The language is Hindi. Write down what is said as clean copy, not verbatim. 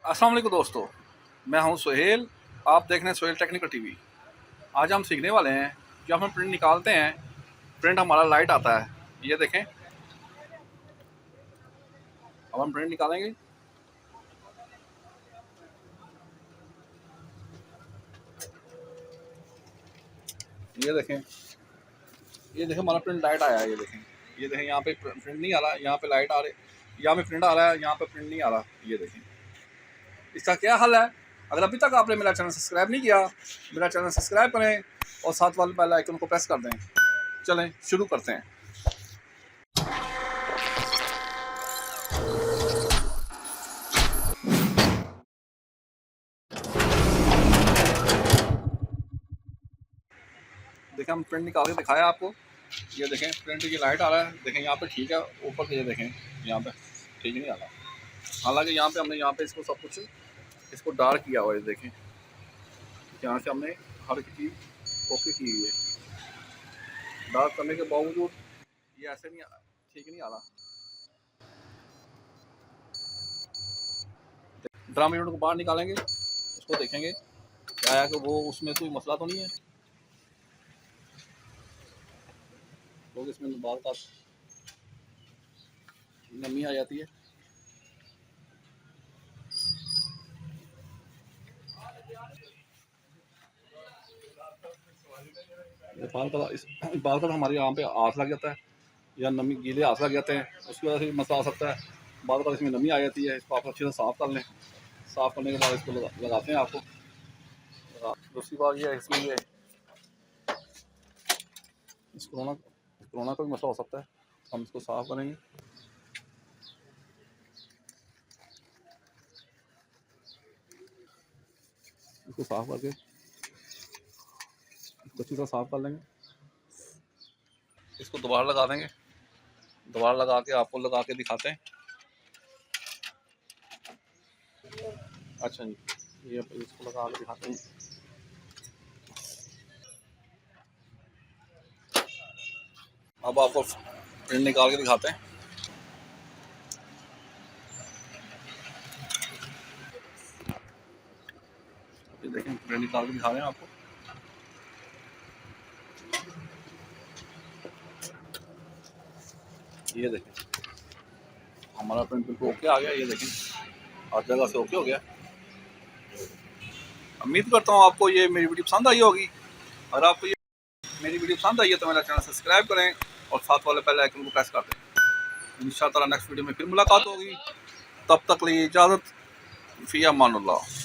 अस्सलाम वालेकुम दोस्तों, मैं हूं सुहेल। आप देख रहे हैं सुहेल टेक्निकल टीवी। आज हम सीखने वाले हैं जब हम प्रिंट निकालते हैं, प्रिंट हमारा लाइट आता है। ये देखें, अब हम प्रिंट निकालेंगे। ये देखें, ये देखें हमारा प्रिंट लाइट आया है। ये देखें यहाँ पे प्रिंट नहीं आ रहा, यहाँ पे लाइट आ रही, यहाँ पे प्रिंट आ रहा है, यहाँ पे प्रिंट नहीं आ रहा। ये देखें, इसका क्या हल है? अगर अभी तक आपने मेरा चैनल सब्सक्राइब नहीं किया, मेरा चैनल सब्सक्राइब करें और साथ वाले बेल आइकन को प्रेस कर दें। चलें शुरू करते हैं। देखें, हम प्रिंट निकाल के दिखाया आपको। ये देखें प्रिंट की लाइट आ रहा है। देखें यहाँ पे ठीक है, ऊपर से ये देखें यहाँ पे ठीक नहीं आ रहा। हालांकि यहाँ पे हमने यहाँ पे इसको सब कुछ इसको डार्क किया हुआ है। देखें यहाँ से हमने हर एक चीज़ ओके की हुई है। डार्क करने के बावजूद ये ऐसे नहीं ठीक नहीं आ रहा। ड्राम यूनिट को बाहर निकालेंगे, उसको देखेंगे क्या है कि वो उसमें कोई मसला तो नहीं है। लोग इसमें बाल का नमी आ जाती है। बाल का हमारे यहाँ पे आँच लग जाता है या नमी गीले हाथ लग जाते हैं, उसकी वजह से मसला आ सकता है। बाल का इसमें नमी आ जाती है। इसको आप अच्छे से साफ़ कर लें। साफ़ करने के बाद इसको लगाते हैं आपको। दूसरी बात ये है, इसमें ये इस कोरोना का भी मसला हो सकता है। हम इसको साफ़ करेंगे। इसको साफ़ करके अच्छी तरह साफ़ कर लेंगे। इसको दोबारा लगा देंगे। दोबारा लगा के आपको लगा के दिखाते हैं। अच्छा जी, ये इसको लगा के दिखाते हैं। अब आपको प्रिंट निकाल के दिखाते हैं। ये देखें प्रिंट निकाल के दिखा रहे हैं आपको। ये देखें हमारा प्रिंट बिल्कुल ओके आ गया। ये देखें हर जगह से ओके हो गया। उम्मीद करता हूँ आपको ये मेरी वीडियो पसंद आई होगी। अगर आपको ये मेरी वीडियो पसंद आई है तो मेरा चैनल सब्सक्राइब करें और साथ वाले बेल आइकन को प्रेस कर दें। इंशाअल्लाह नेक्स्ट वीडियो में फिर मुलाकात होगी। तब तक लिए इजाज़त। फ़ी अमानुल्लाह।